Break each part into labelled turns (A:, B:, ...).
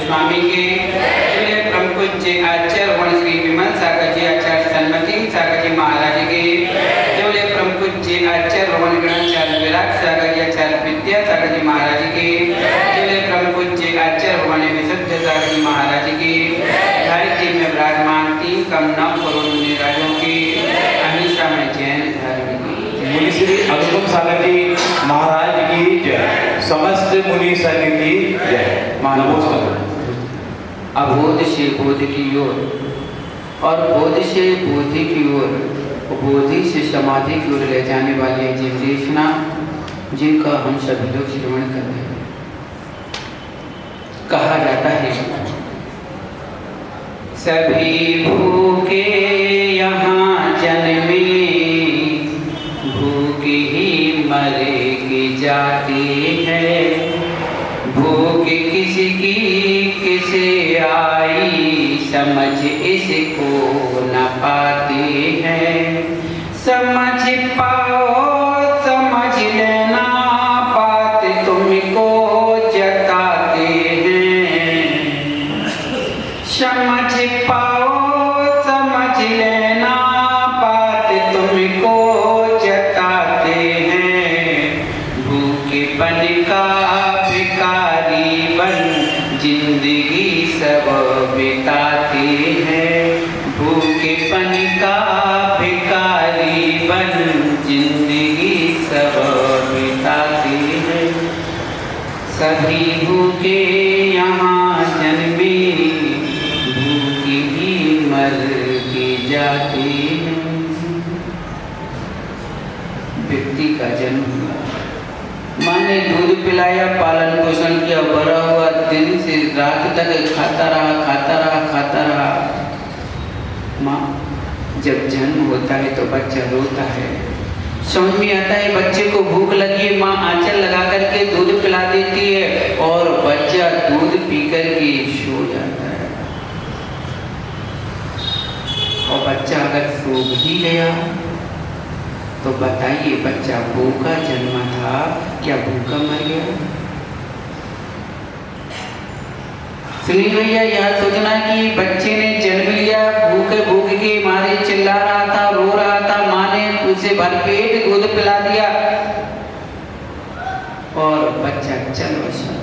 A: स्वामी के परम पूज्य आचार्य वन श्री विमल सागर जी आचार्य सन्मति सागर जी महाराज के परम पूज्य आचार्य वन गणाचार्य विराट सागर जी आचार्य विद्या सागर जी महाराज के परम पूज्य आचार्य वन विशुद्ध सागर जी महाराज के धरती में विराजमान 3 करोड़ 9 करोड़ राजों के अहिंसा में जैन धर्म की
B: मुनि श्री अनुपम सागर जी महाराज की जय। समस्त मुनि संघ की जय। नमस्कार।
A: अबोध से बोध की ओर और बोध से बोधि की ओर, बोधि से समाधि की ओर ले जाने वाली है जीव देशना, जिनका हम सभी लोग श्रवण करते हैं। कहा जाता है सभी भूखे यहाँ जन्मे, भूख ही मरे की जाती है। भूख किसकी किसे आई, समझ इसको न पाती है। समझ पाओ समझ लेना, बात तुमको जताते हैं। समझ पाओ समझ लेना, बात तुमको जताते हैं। भूखेपन का भिखारी बन जिंदगी सब बिताते हैं। भूखेपन का भिखारी बन जिंदगी सब बिताते हैं। सभी भूखे यहाँ जन्मे, भूखे ही मर के जाते हैं। व्यक्ति का जन्म हुआ, माँ ने दूध पिलाया, पालन पोषण किया, बड़ा हुआ, दिन से रात तक खाता रहा। माँ जब जन्म होता है तो बच्चा रोता है, समझ में आता है बच्चे को भूख लगी है, माँ आंचल लगा करके दूध पिला देती है और बच्चा दूध पी करके सो जाता है। और बच्चा अगर सो भी गया तो बताइए, बच्चा भूखा जन्मा था, क्या भूखा मर गया? सुनील भैया, यह सोचना कि बच्चे ने जन्म लिया, भूख के मारे चिल्ला रहा था, रो रहा था, माँ ने उसे भरपेट दूध पिला दिया और बच्चा चल बसा,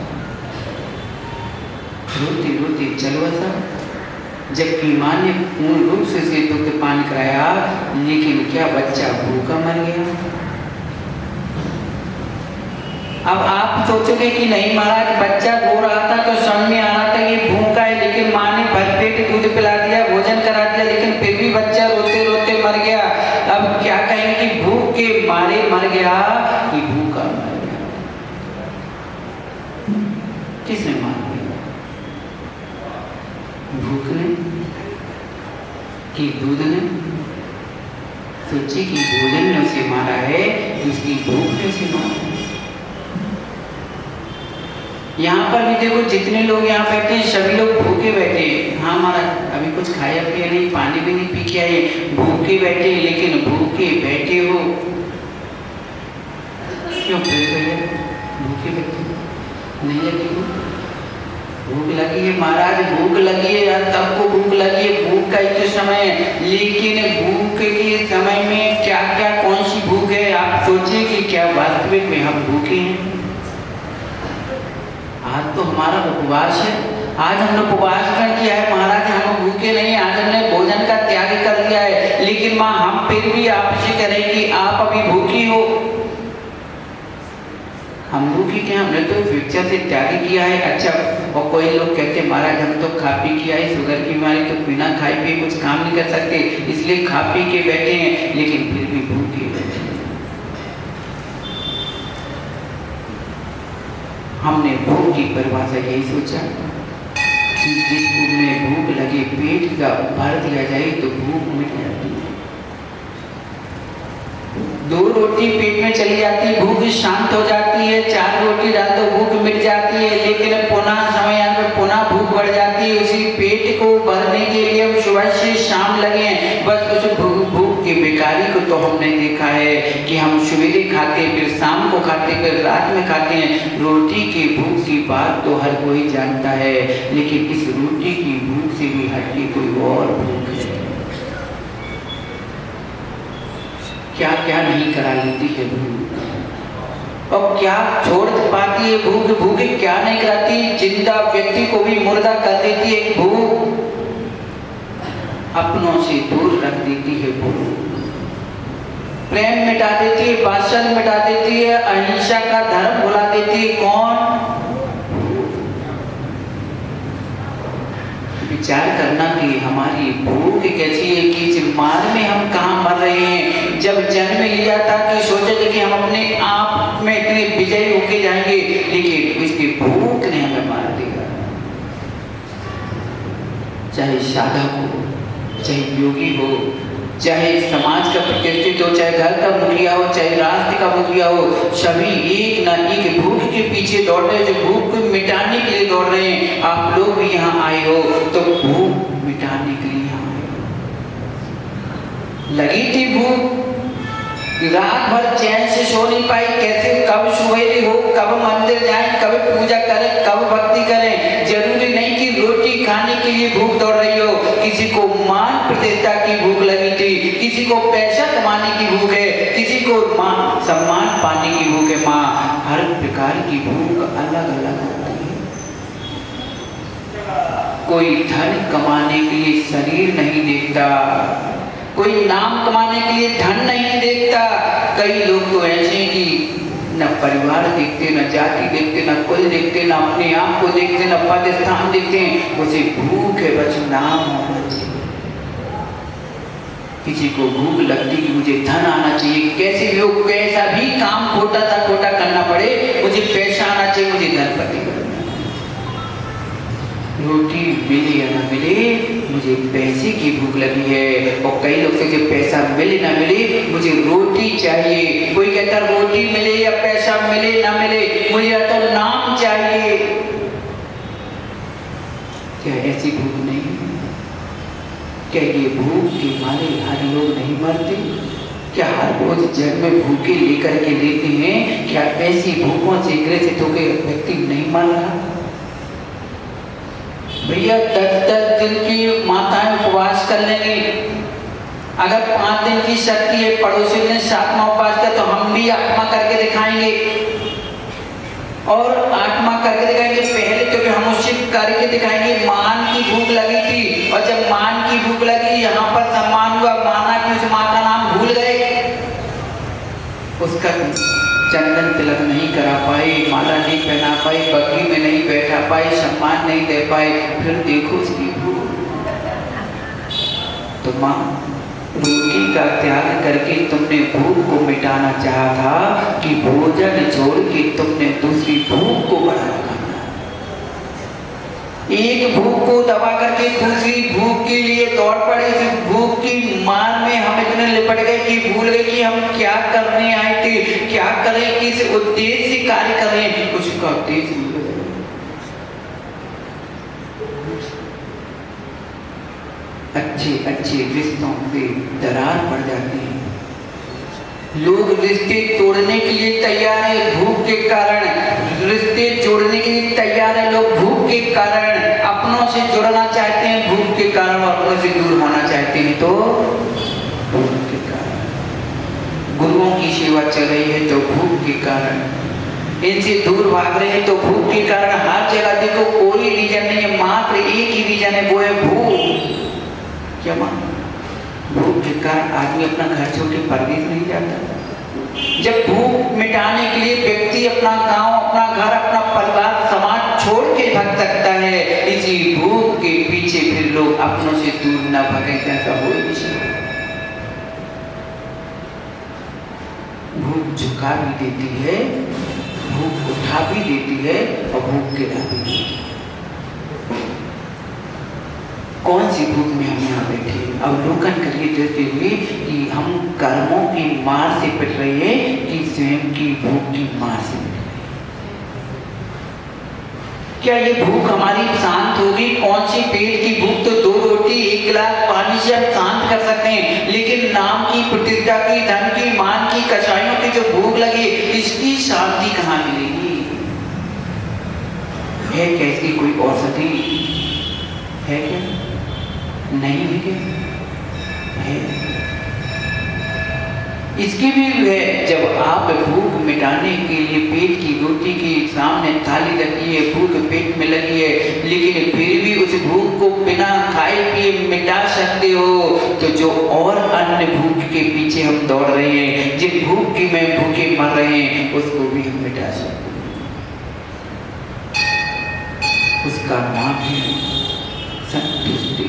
A: रोती रोती चल बसा, जबकि माँ ने पूर्ण रूप से दुग्ध पान कराया, लेकिन क्या बच्चा भूखा मर गया? अब आप सोचोगे कि नहीं महाराज, बच्चा रो रहा था तो समझ में आ रहा था कि भूखा है, लेकिन माँ ने भरपेट दूध पिला दिया, भोजन करा दिया, लेकिन फिर भी बच्चा रोते रोते मर गया। अब क्या कहेंगे कि भूख के मारे मर गया कि भूखा मर गया? किसने मार दिया? भूख ने कि दूध ने? सोचिए कि भोजन ने उसे मारा है, उसकी भूख ने उसे मारा है। यहाँ पर भी देखो, जितने लोग यहाँ बैठे हैं सभी लोग भूखे बैठे हैं। हाँ महाराज, अभी कुछ खाया पिया नहीं, पानी भी नहीं पी के आए, भूखे बैठे, लेकिन भूखे बैठे हो क्यों? भूखे बैठे नहीं लगी हो? भूख लगी है महाराज, भूख लगी है यार, सबको भूख लगी है, भूख का एक समय है, लेकिन भूख के समय में क्या क्या कौन सी भूख है? आप सोचिए कि क्या वास्तविक में हम भूखे हैं? आज तो हमारा उपवास है, आज हमने उपवास कर किया है महाराज, हम भूखे नहीं, आज हमने भोजन का त्याग कर दिया है, लेकिन माँ हम फिर भी आपसे करें कि आप अभी भूखी हो। हम भूखे क्या, हमने तो स्वेच्छा से त्याग किया है। अच्छा, और कोई लोग कहते हैं महाराज हम तो खा पी किया है, शुगर की बीमारी तो बिना खाए पिए कुछ काम नहीं कर सकते, इसलिए खा पी के बैठे हैं, लेकिन फिर भी भूखे बैठे हैं। हमने भूख की परिभाषा यही सोचा कि जिसमें भूख लगे पेट का भर दिया जाए तो भूख मिट जाती है। 2 रोटी पेट में चली जाती है, भूख शांत हो जाती है। 4 रोटी डाल दो भूख मिट जाती है, लेकिन पुनः समय आने पर पुनः भूख बढ़ जाती है। उसी पेट को भरने के लिए हम सुबह से शाम लगे हैं, बस उस भूख की बेकारी को तो हमने देखा है कि हम सवेरे खाते हैं, फिर शाम को खाते हैं, फिर रात में खाते हैं। रोटी की भूख की बात तो हर कोई जानता है, लेकिन इस रोटी की भूख से भी हटके कोई और भूख है। क्या क्या नहीं करा लेती है भूख, और क्या छोड़ पाती है भूख। भूख क्या नहीं कराती, जिंदा व्यक्ति को भी मुर्दा कर देती है भूख, अपनों से दूर रख देती है भूख, प्रेम मिटा देती है, वात्सल्य मिटा देती है, अहिंसा का धर्म भुला देती है। कौन? विचार करना कि हमारी भूख कैसी है कि इस मार में हम कहाँ मर रहे हैं। जब जन्म लिया था कि सोचे थे कि हम अपने आप में इतने विजयी होके जाएंगे, लेकिन इसकी भूख ने हमें मार दिया। चाहे साधक हो, चाहे योगी हो, चाहे समाज का प्रतिष्ठित हो, चाहे घर का मुखिया हो, चाहे राष्ट्र का मुखिया हो, सभी एक न एक भूख के पीछे दौड़ रहे हैं, जो भूख को मिटाने के लिए दौड़ रहे हैं। आप लोग भी यहाँ आए हो तो भूख मिटाने के लिए यहाँ आए हो। लगी थी भूख, रात भर चैन से सो नहीं पाई, कैसे कब सवेरे हो, कब मंदिर जाएं, कब पूजा करें, कब भक्ति करें। जरूरी नहीं कि रोटी खाने के लिए भूख दौड़ रही हो, किसी को मान प्रतिष्ठा की भूख लगी थी, किसी को पैसा कमाने की भूख है, किसी को मान सम्मान पाने की भूख है। माँ, हर प्रकार की भूख अलग अलग होती है। कोई धन कमाने के लिए शरीर नहीं देखता, कोई नाम कमाने के लिए धन नहीं देखता। कई लोग तो ऐसे हैं कि न परिवार देखते, न जाति देखते, न कुल देखते, न अपने आप को देखते, न पद स्थान देखते हैं। उसे भूख है, बस नाम होना चाहिए। किसी को भूख लगती कि मुझे धन आना चाहिए, कैसे भी हो, कैसा भी काम खोटा सा खोटा करना पड़े, मुझे पैसा आना चाहिए, मुझे धनपति बनना। रोटी मिले या ना मिले, मुझे पैसे की भूख लगी है। और कई लोग से पैसा मिले ना मिले, मुझे रोटी चाहिए। कोई कहता रोटी मिले या पैसा मिले ना मिले, मुझे तो नाम चाहिए। क्या ऐसी भूख नहीं? क्या ये भूख के मारे हर लोग नहीं मरते? क्या हर रोज जन्म भूखे लेकर के लेते हैं? क्या ऐसी भूखों से ग्रसित होकर व्यक्ति नहीं मर रहा? भैया 10-10 दिन की माताएं उपवास कर लेंगी। अगर 5 दिन की शक्ति है, पड़ोसी ने 7वां उपवास किया, तो हम भी 8वां करके दिखाएंगे। और 8वां करके दिखाएंगे। पहले तो हम उससे करके दिखाएंगे। मान की भूख लगी थी, और जब मान की भूख लगी, यहाँ पर सम्मान हुआ, माना कि उस माँ का नाम भूल गए, उसका चंदन तिलक नहीं करा पाए, माला नहीं पहना पाए, बग्गी में नहीं बैठा पाए, सम्मान नहीं दे पाए, फिर देखो उसकी भूख। तो माँ, रोटी का त्याग करके तुमने भूख को मिटाना चाहा था कि भोजन छोड़ के तुमने दूसरी भूख को बढ़ाना? एक भूख को दबा करके दूसरी भूख के लिए दौड़ पड़े। इस भूख की मार में हम इतने लिपट गए कि भूल गए कि हम क्या करने आए थे, क्या करें, किस उद्देश्य से कार्य करें। उसका उद्देश्य अच्छे रिश्तों से दरार पड़ जाती है। लोग रिश्ते तोड़ने के लिए तैयार है भूख के कारण, रिश्ते जोड़ने के लिए तैयार है लोग भूख के कारण। अपनों से जुड़ना चाहते हैं भूख के कारण, और अपनों से दूर होना चाहते हैं तो भूख के कारण। गुरुओं की सेवा चल रही है तो भूख के कारण, इनसे दूर भाग रहे हैं तो भूख के कारण। हर जगह देखो कोई रीजन नहीं है, मात्र एक ही रीजन है, वो है भूख। क्या मां? भूख के कारण आदमी अपना घर छोड़ के परदेश नहीं जाता। जब भूख मिटाने के लिए व्यक्ति अपना गांव, अपना घर, अपना परिवार, समाज छोड़ के भाग सकता है, इसी भूख के पीछे फिर लोग अपनों से दूर न भागे, ऐसा हो नहीं सकता। भूख झुका भी देती है, भूख उठा भी देती है और भूख गिरा भी देती है। कौन सी भूख में हम यहाँ बैठे अवलोकन करिए देखते हुए कि हम कर्मों की मार से पिट रहे हैं कि स्वयं की भूख की मार से पिट रहे हैं। क्या ये भूख हमारी शांत होगी? कौन सी पेट की भूख? तो 2 रोटी 1 गिलास पानी से हम शांत कर सकते हैं, लेकिन नाम की, प्रतिष्ठा की, धन की, मान की, कसाईयों की जो भूख लगी, इसकी शांति कहाँ मिलेगी? है कैसी कोई औषधि है क्या? नहीं है क्या? है। इसकी भी है, जब आप भूख मिटाने के लिए पेट की रोटी की सामने थाली रखी है, भूख पेट में लगी है, लेकिन फिर भी उस भूख को बिना खाए पिए मिटा सकते हो, तो जो और अन्य भूख के पीछे हम दौड़ रहे हैं, जिन भूख की में भूखे मर रहे हैं, उसको भी हम मिटा सकते हैं। उसका नाम है संतुष्टि।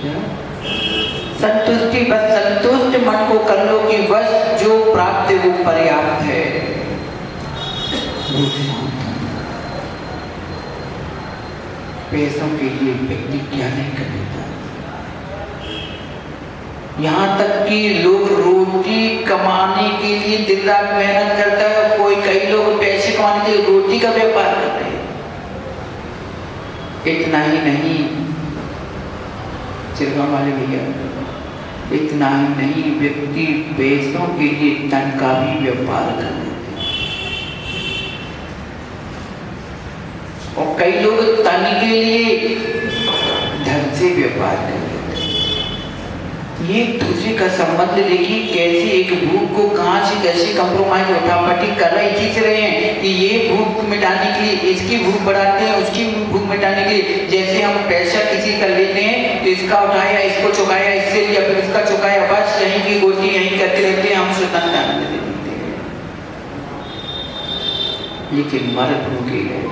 A: क्या? संतुष्टि। बस संतुष्ट मन को कर लो कि बस जो प्राप्त है वो पर्याप्त है। पैसों के लिए व्यक्ति क्या नहीं कर देता। यहाँ तक कि लोग रोटी कमाने के लिए दिन रात मेहनत करता है, कोई कई लोग पैसे कमाने के लिए रोटी का व्यापार कर रहे हैं। इतना ही नहीं, चिरगांव वाले भैया, इतना ही नहीं, व्यक्ति पैसों के लिए तन का भी व्यापार कर लेते हैं। और कई लोग तन के लिए धन से व्यापार कर लेते हैं। ये दूसरे का संबंध देखिए, कैसे एक भूख को कहाँ से कैसे कंप्रोमाइज उठापटी कर रहे खींच रहे हैं कि ये भूख मिटाने के लिए इसकी भूख बढ़ाते हैं, उसकी भूख मिटाने के लिए। जैसे हम पैसा किसी का लेते हैं तो इसका उठाया, इसको चुकाया, इससे लिया, फिर इसका चुकाया, बस यहीं की गोटी यहीं करते रहते हैं, हम स्वतंत्र आनंद लेते हैं। लेकिन मर भूखे गए।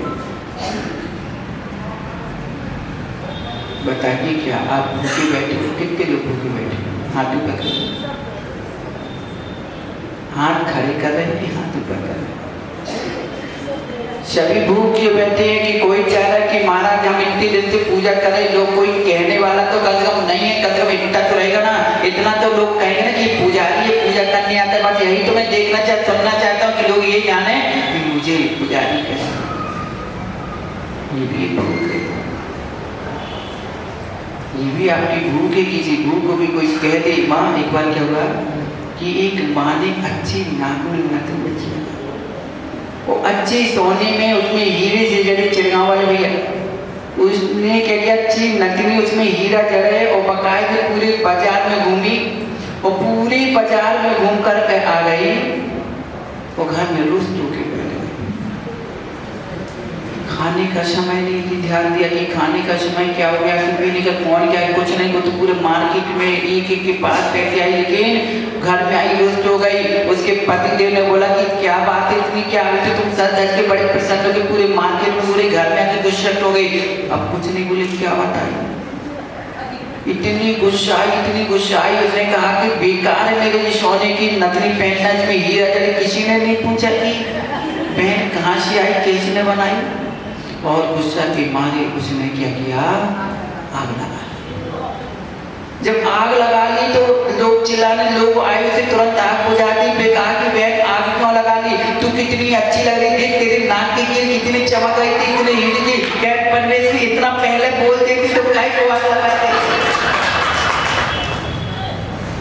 A: बताइए क्या आप भूखे बैठे हो? कितने लोग भूखे बैठे? हाथ ऊपर कर, हाथ खड़े कर रहे हैं, हाथ ऊपर कर रहे हैं। सभी भूखे बैठे हैं कि कोई चाह रहा है कि महाराज हम इतनी दिन से पूजा करें, लोग कोई कहने वाला तो कम से कम नहीं है, कम से कम इतना तो रहेगा ना। इतना तो लोग कहेंगे ना कि पुजारी है, पूजा करने आता है। बस यही तो मैं देखना सुनना चाहता हूँ कि लोग ये जाने कि मुझे पुजारी कैसे। ये भी भूख है, ये भी आपकी भूख है। किसी भूख को भी कोई कह दे, माँ एक बार क्या हुआ कि एक माँ ने अच्छी नागुल नथुन बची, वो अच्छे सोने में उसमें हीरे से जड़े, चिड़गांव वाले भैया, उसने क्या किया, अच्छी नथनी उसमें हीरा जड़े और बकायदे पूरे बाजार में घूमी और पूरे बाजार में घूम कर आ गई। वो घर में रुष्ट होके बैठ गई। खाने का समय नहीं ध्यान दिया कि खाने का समय क्या हो गया, फिर भी कौन क्या है, कुछ नहीं। वो तो पूरे मार्केट में एक के पास पैसे आई, लेकिन घर में आई रुष्ट हो गई। उसके पति देव ने बोला कि क्या बात है, इतनी क्या हुई? तो तुम सच धज के बड़े प्रसन्न हो गए, पूरे मार्केट में पूरे घर में आके गुस्सा हो गई। अब कुछ नहीं बोले, क्या बताए, इतनी गुस्सा आई। उसने कहा कि बेकार है मेरे सोने की नथनी पहनना, इसमें हीरा जड़े। किसी ने नहीं पूछा कि बहन कहाँ से आई, किसने बनाई। और गुस्सा के मारे उसने क्या किया, आग लगा ली। जब आग लगा ली तो लोग चिल्लाने, लोग आए, उसे तुरंत आग बुझा दी। बेकार की बहन आग क्यों लगा ली, तू कितनी अच्छी लग रही थी, तेरे नाक की कील कितनी चमक रही थी, इतने हीरे की कैप पहन रही थी, इतना पहले बोल देती तो काहे को आग लगाते।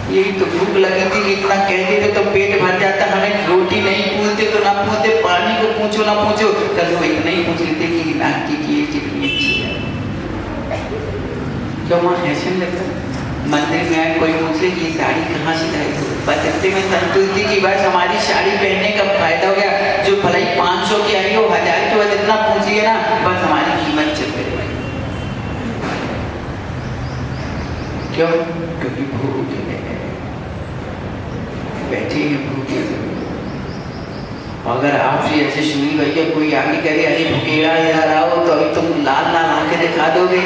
A: यही तो भूख लगी थी, इतना कहते थे तो पेट भर जाता। हमें रोटी नहीं पूछते तो ना पूछते, पानी को पूछो ना पूछो, कल वो इतना ही पूछ लेते कि नाक की कील कितनी अच्छी है। तो वहाँ ऐसे लगता मंदिर में आए कोई पूछे कि साड़ी कहाँ से लाई, बस इतने में संतुष्टि की बस हमारी साड़ी पहनने का फायदा हो गया। जो भलाई 500 की आई हो, 1000 की, बस इतना पूछिए ना, बस हमारी कीमत चल गई। क्यों? क्योंकि भूख है। बैठे हैं भूखे। अगर आपसे ऐसे सुनी भैया कोई आगे कहे अरे भुकेड़ा यार आओ, तो अभी तुम लाल लाल आंखें दिखा दोगे,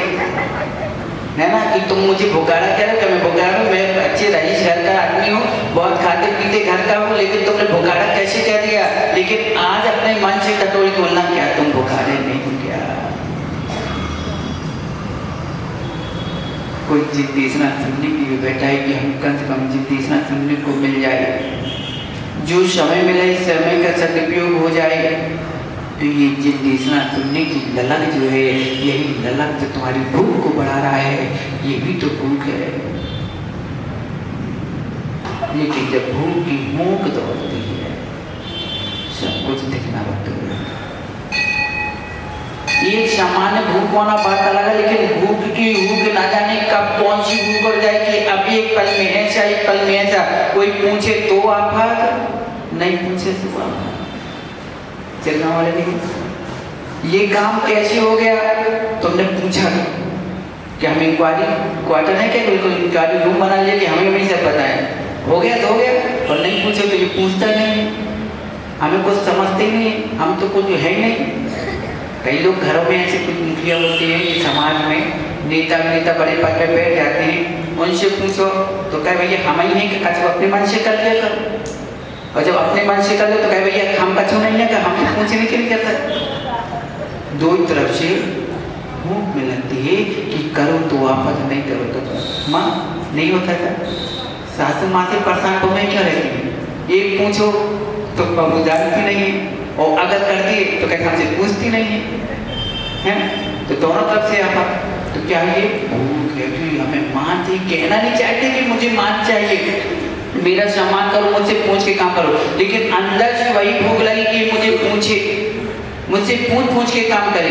A: है ना, कि तुम मुझे भुकाड़ा कह रहे हो। मैं भुकाड़ा हूँ, मैं अच्छे रईस घर का आदमी हूँ, बहुत खाते पीते घर का हूँ, लेकिन तुमने भुकाड़ा कैसे कह दिया। लेकिन आज अपने मन से टटोल के बोलना क्या तुम भुखाड़े नहीं हो क्या। कोई जिद्दीसना सुनने की भी बैठा है कि हम कम से कम जिद्दीसना सुनने को मिल जाए, जो समय मिला इस समय का सदुपयोग हो जाए। तो ये जिद्दीसना सुनने की ललक जो है, यही ललक जो तुम्हारी भूख को बढ़ा रहा है, ये भी तो भूख है। लेकिन जब भूख की मूक दौड़ती है, सब कुछ दिखना बंद हो जाता है। एक सामान्य भूख होना बात अलग है, लेकिन भूख की भूख ना जाने कब कौन सी भूख बढ़ जाए कि अभी एक पल में ऐसा, एक पल में ऐसा। कोई पूछे तो आफत, नहीं पूछे तो आफत। चलना वाले नहीं, ये काम कैसे हो गया, तुमने पूछा क्या हम इंक्वायरी क्वार्टर है क्या, बिल्कुल इंक्वायरी रूम बना लिया कि हमें वही सब पता है, हो गया तो हो गया। और नहीं पूछे तो ये पूछता नहीं, हमें कुछ समझते ही नहीं, हम तो कुछ है ही नहीं। कई लोग घरों में ऐसे कुछ मुखिया होते हैं, ये समाज में नेता बड़े पद पे बैठ जाते हैं, उनसे पूछो तो कहे भैया हम ही हैं कि कचो अपने मन से कर लिया करो, और जब अपने मन से कर लो तो कहे भैया हम कचो नहीं है कि हम पूछने के लिए कहता। दो तरफ से भूख में लगती है कि करो तो वापस, नहीं करो तो माँ नहीं होता था। सासू माँ से परेशान तो मैं क्यों रहती है, एक पूछो तो बहू जानती नहीं है, और अगर करती है तो कहते हमसे पूछती नहीं है, तो दोनों तरफ से आप। तो क्या ये भूख है कि हमें मान चाहिए, कहना नहीं चाहते कि मुझे मान चाहिए, मेरा सम्मान करो, मुझसे पूछ के काम करो, लेकिन अंदर से वही भूख लगी कि मुझे पूछे, मुझसे पूछ के काम करे।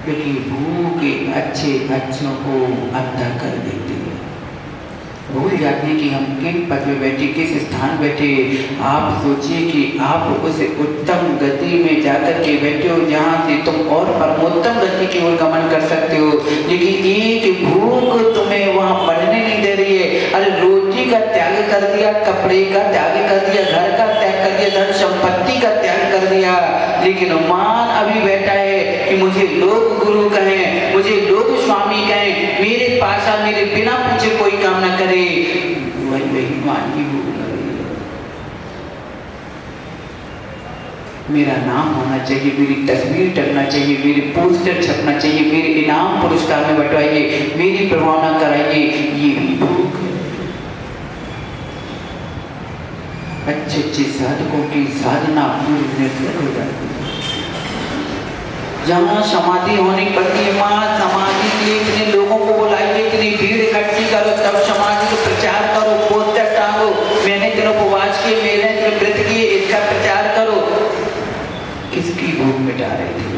A: क्योंकि भूख अच्छे बच्चों को अंधा कर देती है, भूल जाते हैं कि हम किन पद में बैठे, किस स्थान बैठे। आप सोचिए कि आप उस उत्तम गति में जाकर के बैठे हो जहाँ से तुम और परमोत्तम गति की ओर गमन कर सकते हो, लेकिन एक भूख तुम्हें वहाँ बढ़ने नहीं दे रही है। अरे रोटी का त्याग कर दिया, कपड़े का त्याग कर दिया, घर का त्याग कर दिया, धन संपत्ति का त्याग कर दिया, लेकिन मान अभी बैठा है कि मुझे लोग गुरु कहें, मुझे लोग स्वामी कहें, मेरे पास मेरे बिना पूछे कोई काम ना करे, वही मान की भूख लगी। मेरा नाम होना चाहिए, मेरी तस्वीर टकना चाहिए, मेरे पोस्टर छपना चाहिए, मेरे इनाम पुरस्कार में बंटवाइए, मेरी प्रवाह कराइए, ये भी भूख है। अच्छे साधकों की साधना पूरी निर्भर हो जाती है। जहाँ समाधि होनी पड़ती है, माँ समाधि के लिए इतने लोगों को बुलाइए, इतनी भीड़ इकट्ठी करो, तब समाधि को प्रचार करो, पोस्टर टांगो, मैंने दिन उपवास किए, मैंने दिन व्रत किए, इसका प्रचार करो। किसकी भूख मिटा रहे थे,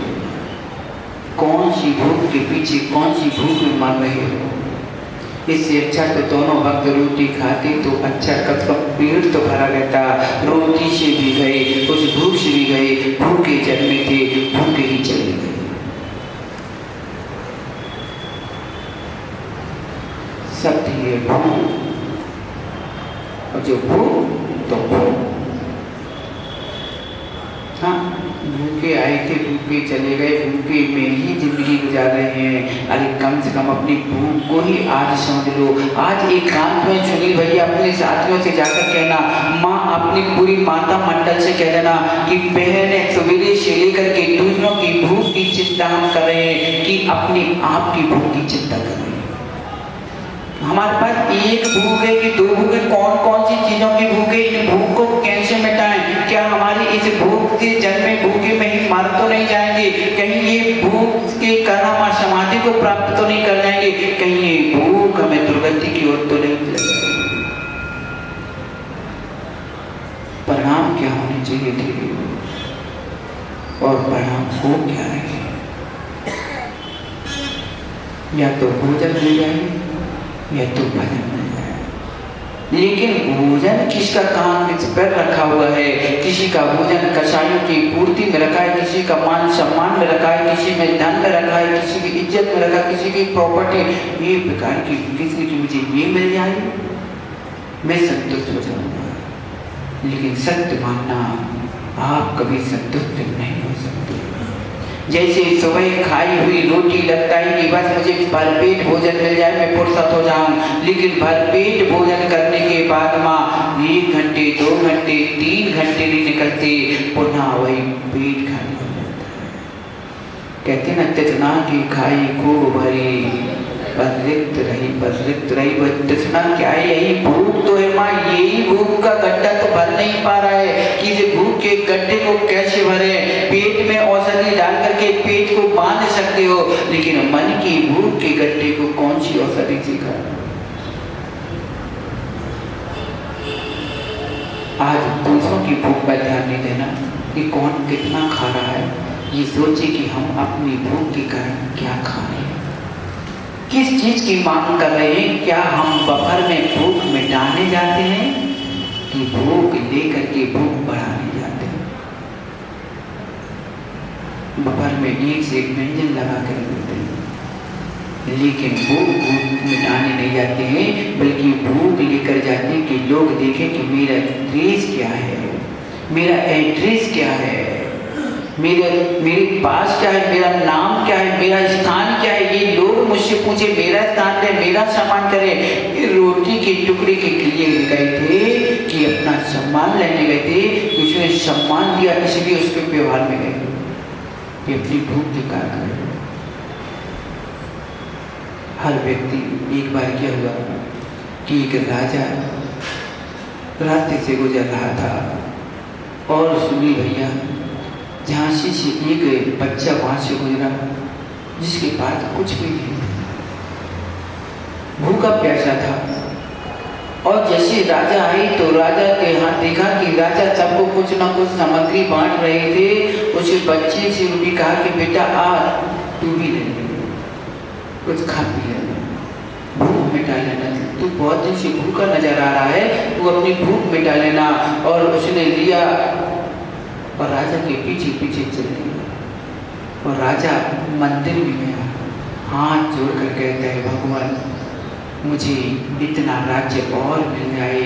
A: कौन सी भूख के पीछे कौन सी भूख में मर रहे हो। इससे अच्छा तो दोनों वक्त रोटी खाते तो अच्छा, कब कब पेट तो भरा रहता, रोटी से भी गए, उस भूख से भी गए, भूखे जन्मे थे, भूखे ही चले गए। सत्य है भूख, और जो भूख तो भूख। हाँ, भूखे आए थे, भूखे चले गए, भूखे में ही जिंदगी गुजार रहे हैं। अरे कम से कम अपनी भूख को ही आज समझ लो। आज एकांत में सुनील भैया अपने साथियों से जाकर कहना, माँ अपनी पूरी माता मंडल से कह देना कि बहन सवेरे से लेकर के दूसरों की भूख की चिंता हम कर रहे हैं कि अपनी आप की भूख की चिंता कर रहे हैं। हमारे पास एक भूख है कि दो भूख है, कौन कौन सी चीजों की भूख है, इन भूख को कैसे मिटाएं। क्या हमारी इस भूख से जन्मे भूखे में ही मर तो नहीं जाएंगे, कहीं ये भूख के कारण हम समाधि को प्राप्त तो नहीं कर जाएंगे, कहीं ये भूख हमें दुर्गति की ओर तो नहीं ले जाएगी। परिणाम क्या होने चाहिए थे और परिणाम हो क्या है। या तो भोजन मिल जाए या तो भजन मिल जाए, लेकिन भोजन किसका काम किस पर रखा हुआ है। किसी का भोजन कसाईयों की पूर्ति में रखा है, किसी का मान सम्मान में रखा है, किसी में धन में रखा है, किसी की इज्जत में रखा है, किसी की प्रॉपर्टी। ये प्रकार की किसी की मुझे ये मिल जाए, मैं संतुष्ट हो जाऊंगा। लेकिन सत्य मानना, आप कभी संतुष्ट नहीं हो सकते। जैसे सुबह खाई हुई रोटी लगता है कि बस मुझे भरपेट भोजन मिल जाए, मैं फुर्सत हो जाऊं, लेकिन भरपेट भोजन करने के बाद माँ 1 घंटे 2 घंटे 3 घंटे नहीं निकलते, पुनः वही पेट खाली हो जाता है। कहते ना, तृष्णा की खाई खूब भरी, पर रिक्त रही वह तृष्णा क्या है? यही भूख तो है माँ, यही भूख का गड्ढा तो भर नहीं पा रहा है कि इस भूख के गड्ढे को कैसे भरे। पेट में औषधि डाल करके पेट को बांध सकते हो, लेकिन मन की भूख के गड्ढे को कौन सी औषधि से खाना? आज दूसरों की भूख पर ध्यान नहीं देना कि कौन कितना खा रहा है, ये सोचे कि हम अपनी भूख के कारण क्या खा रहे हैं, किस चीज की मांग कर रहे हैं। क्या हम बफर में भूख मिटाने जाते हैं कि भूख लेकर के भूख बढ़ाने जाते हैं? बफर में एक से एक व्यंजन लगा कर देते हैं, लेकिन भूख मिटाने नहीं जाते हैं, बल्कि भूख लेकर जाते हैं कि लोग देखें कि मेरा ड्रेस क्या है, मेरा एड्रेस क्या है, मेरे पास क्या है, मेरा नाम क्या है, मेरा स्थान क्या है। ये लोग मुझसे पूछे मेरा स्थान है, मेरा सम्मान करे। ये रोटी के टुकड़े के लिए गए थे कि अपना सम्मान लेने गए थे, उसने सम्मान दिया इसलिए उसके व्यवहार में गए, ये अपनी भूख के कारण। हर व्यक्ति, एक बार क्या हुआ कि एक राजा रास्ते से गुजर रहा था और सुनी भैया, झांसी से एक बच्चा वहां से गुजरा जिसके पास कुछ भी नहीं, भूखा प्यासा था। और जैसे राजा आई तो राजा के हाथ देखा कि राजा सबको कुछ ना कुछ सामग्री बांट रहे थे। उसे बच्चे से भी कहा कि बेटा आ, तू भी ले ले, कुछ खा पी लेना, भूख मिटा लेना, तू बहुत दिन से भूखा नजर आ रहा है, तू अपनी भूख मिटा लेना। और उसने लिया और राजा के पीछे पीछे चल दिया। और राजा मंदिर में गया, हाथ जोड़ कर कहता है, भगवान मुझे इतना राज्य और मिल जाए।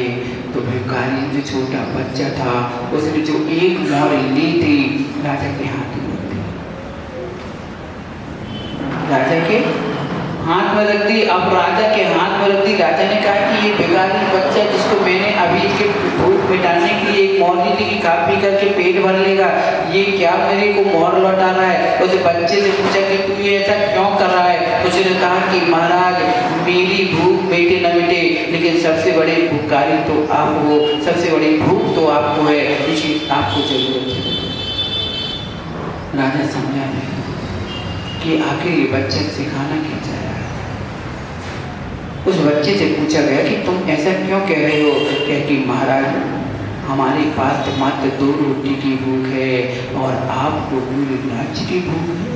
A: तो भिखारी जो छोटा बच्चा था उसने जो एक मोहर ली थी राजा के हाथ में रख दी, राजा के हाथ में रख दी। अब राजा के हाथ में रख दी। राजा ने कहा कि ये भिखारी बच्चा जिसको मैंने अभी इसके भूख मिटाने के लिए एक मोहर दी थी कि खा पी करके पेट भर लेगा, ये क्या मेरे को मोहर लौटा रहा है? उस बच्चे से पूछा कि तू ये ऐसा क्यों कर रहा है? उसने कहा कि महाराज मेरी भूख मिटे न मिटे, लेकिन सबसे बड़े भूखारी तो आप हो, सबसे बड़ी भूख तो आपको है, इसी आपको जरूरत है। राजा समझा नहीं कि आखिर ये बच्चा सिखाना क्या चाह रहा है। उस बच्चे से पूछा गया कि तुम ऐसा क्यों कह रहे हो? कह कि महाराज हमारे पास तो मात्र 2 रोटी की भूख है और आपको पूरे राज्य की भूख है।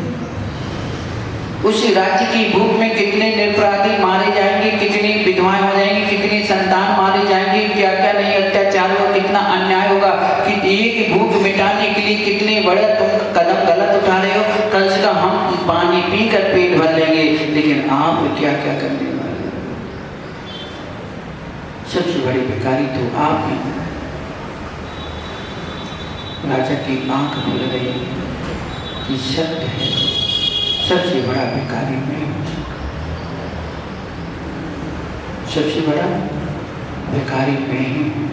A: उस राज्य की भूख में कितने निरपराधी मारे जाएंगे, कितनी विधवाएं हो जाएंगी, कितने संतान मारे जाएंगे, क्या क्या नहीं अत्याचार होगा, कितना अन्याय होगा कि एक भूख मिटाने के लिए कितने बड़े तुम कदम गलत उठा रहे हो। कम से कम हम पानी पीकर पेट भर लेंगे, लेकिन आप क्या क्या करने वाले? सबसे बड़ी भिखारी तो आप हैं। राजा की आंख खुल गई कि सत्य है, सबसे बड़ा भिखारी मैं हूं, सबसे बड़ा भिखारी मैं ही हूं।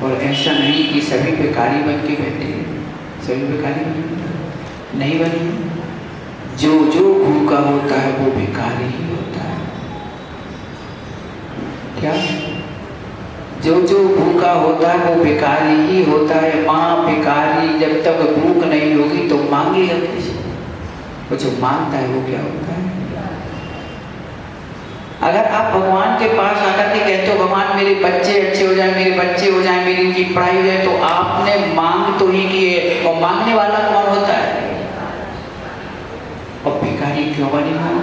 A: और ऐसा नहीं कि सभी भिखारी बन के बैठे, सभी भिखारी नहीं बने। जो जो भूखा होता है वो भिखारी ही होता है। क्या? जो जो भूखा होता है वो भिखारी ही होता है। माँ भिखारी जब तक भूख नहीं होगी तो मांगेगा किसी? वो जो मांगता है वो क्या होता है? अगर आप भगवान के पास आकर के कहते हो भगवान मेरे बच्चे अच्छे हो जाए, मेरे बच्चे हो जाए, मेरी इनकी पढ़ाई हो जाए, तो आपने मांग तो ही की है। और मांगने वाला कौन होता है? और भिखारी क्यों बने हो?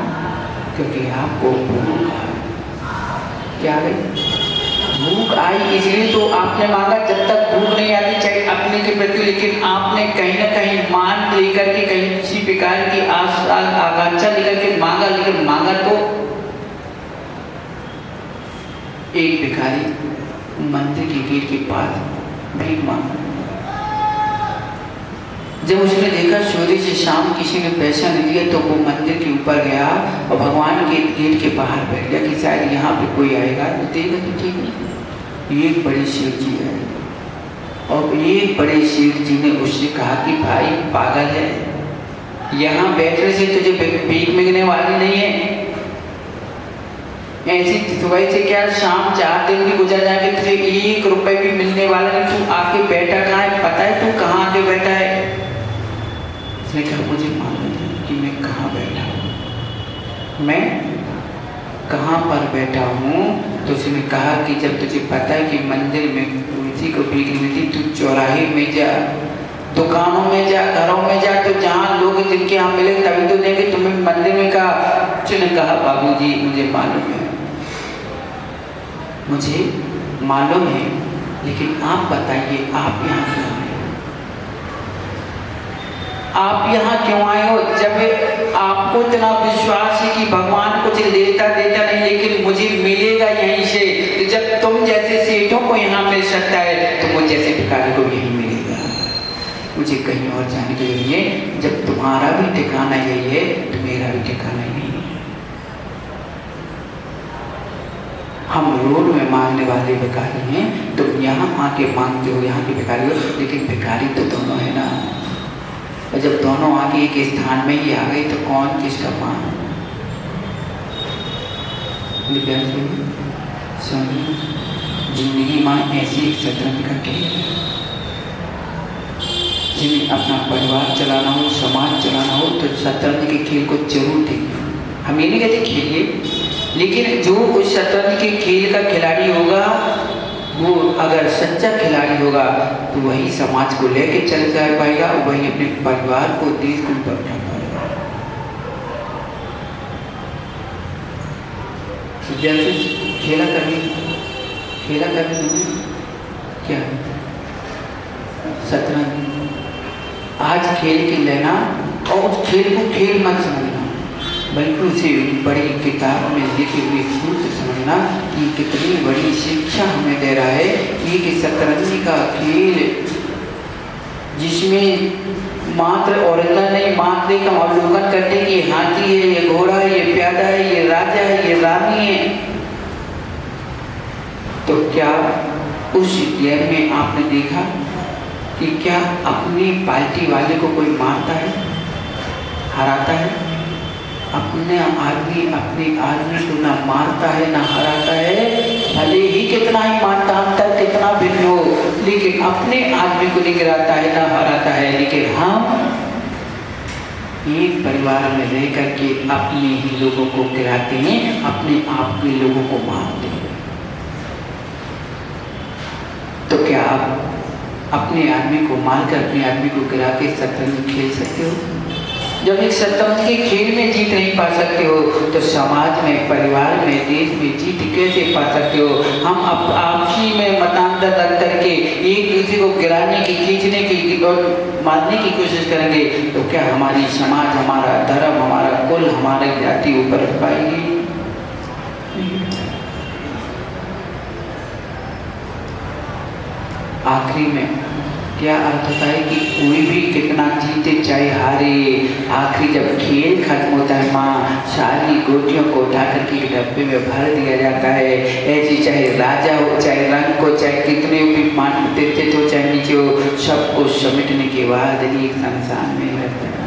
A: क्योंकि आपको भूख क्या गई? भूख आई इसलिए तो आपने मांगा। जब तक भूख नहीं आती चाहे अपने के प्रति, लेकिन आपने कहीं ना कहीं मान लेकर के, कहीं किसी प्रकार की आकांक्षा लेकर के मांगा, लेकिन मांगा तो एक भिखारी मंदिर के गेट के पास भीख मांग रहा। जब उसने देखा सूर्य से शाम किसी ने पैसा नहीं दिया तो वो मंदिर के ऊपर गया और भगवान के गेट के बाहर बैठ गया कि शायद यहाँ पे कोई आएगा तो देगा तो ठीक नहीं। एक बड़े शेर जी आए और एक बड़े शेर जी ने उससे कहा कि भाई पागल है, यहाँ बैठने से तुझे भीख मिलने वाली नहीं है। ऐसी सुबह से क्या शाम 4 दिन भी गुजर जाएंगे, तुझे 1 रुपए भी मिलने वाला नहीं। तू आके बैठा कहाँ है? पता है तू कहाँ आके बैठा है? उसने कहा मुझे मालूम है कि मैं कहाँ बैठा हूँ, मैं कहाँ पर बैठा हूँ। तो उसने कहा कि जब तुझे पता है कि मंदिर में किसी को भीख नहीं मिलती, तू चौराहे में जा, दुकानों में जा, घरों में जा, तो जहाँ लोग जिनके यहाँ मिले तभी तो देंगे, तुम्हें मंदिर में कहा। उसने कहा बाबूजी मुझे मालूम है, मुझे मालूम है, लेकिन आप बताइए आप यहाँ क्यों आए? आप यहाँ क्यों आए हो? जब आपको इतना विश्वास है कि भगवान कुछ देता नहीं, लेकिन मुझे मिलेगा यहीं से। तो जब तुम जैसे सेठों को यहाँ मिल सकता है तो मुझे जैसे भिखारी को यहीं मिलेगा। मुझे कहीं और जाने के लिए, जब तुम्हारा भी ठिकाना यही है तो मेरा भी ठिकाना यही है। हम रोड में मांगने वाले भिखारी हैं, तुम यहाँ आके मांगते हो, यहाँ के भिखारी हो, लेकिन भिखारी तो दोनों है ना। और जब दोनों आके एक स्थान में ही आ गए तो कौन किसका मान? जिंदगी माँ ऐसी एक शतरंज का खेल है, जिन्हें अपना परिवार चलाना हो, समाज चलाना हो तो शतरंज के खेल को जरूर देखिए। हम ये नहीं कहते खेलिए, लेकिन जो उस शतरंज के खेल का खिलाड़ी होगा, वो अगर सच्चा खिलाड़ी होगा तो वही समाज को लेके चल जा पाएगा, वही अपने परिवार को, देश को बढ़ा पाएगा। जैसे खेला कभी क्या शतरंज आज खेल के लेना और उस खेल को खेल मत समझना, बल्कि उसे बड़ी किताब में लिखे हुए सूत्र समझना कि कितनी बड़ी शिक्षा हमें दे रहा है। कि शतरंज का खेल जिसमें मात्र ओरिजिनल नहीं, मात्र का अवलोकन करते कि हाथी है, ये घोड़ा है, ये प्यादा है, ये राजा है, ये रानी है, तो क्या उस गेम में आपने देखा कि क्या अपनी पार्टी वाले को कोई मारता है, हराता है? अपने आदमी को ना मारता है ना हराता है, भले ही कितना ही मानता अंतर कितना भिन्न हो, लेकिन अपने आदमी को नहीं गिराता है ना हराता है। लेकिन हम एक परिवार में रह करके अपने ही लोगों को गिराते हैं, अपने आप के लोगों को मारते हैं। तो क्या आप अपने आदमी को मारकर अपने आदमी को गिरा के शतरंज खेल सकते हो? जब एक शतरंज के खेल में जीत नहीं पा सकते हो तो समाज में, परिवार में, देश में जीत कैसे पा सकते हो? हम आपसी में मतांतर रख करके एक दूसरे को गिराने की, खींचने की और मारने की कोशिश करेंगे तो क्या हमारी समाज, हमारा धर्म, हमारा कुल, हमारी जाति ऊपर उठ पाएगी? आखिरी में क्या अर्थ होता है कि कोई भी कितना जीते चाहे हारे, आखिरी जब खेल खत्म होता है माँ सारी गोटियों को उठा करके एक डब्बे में भर दिया जाता है। ऐसी चाहे राजा हो, चाहे रंग को, चाहे कितने भी मान देते तो चाहे नीचे हो, सबको समेटने के बाद एक संसार में रहता है।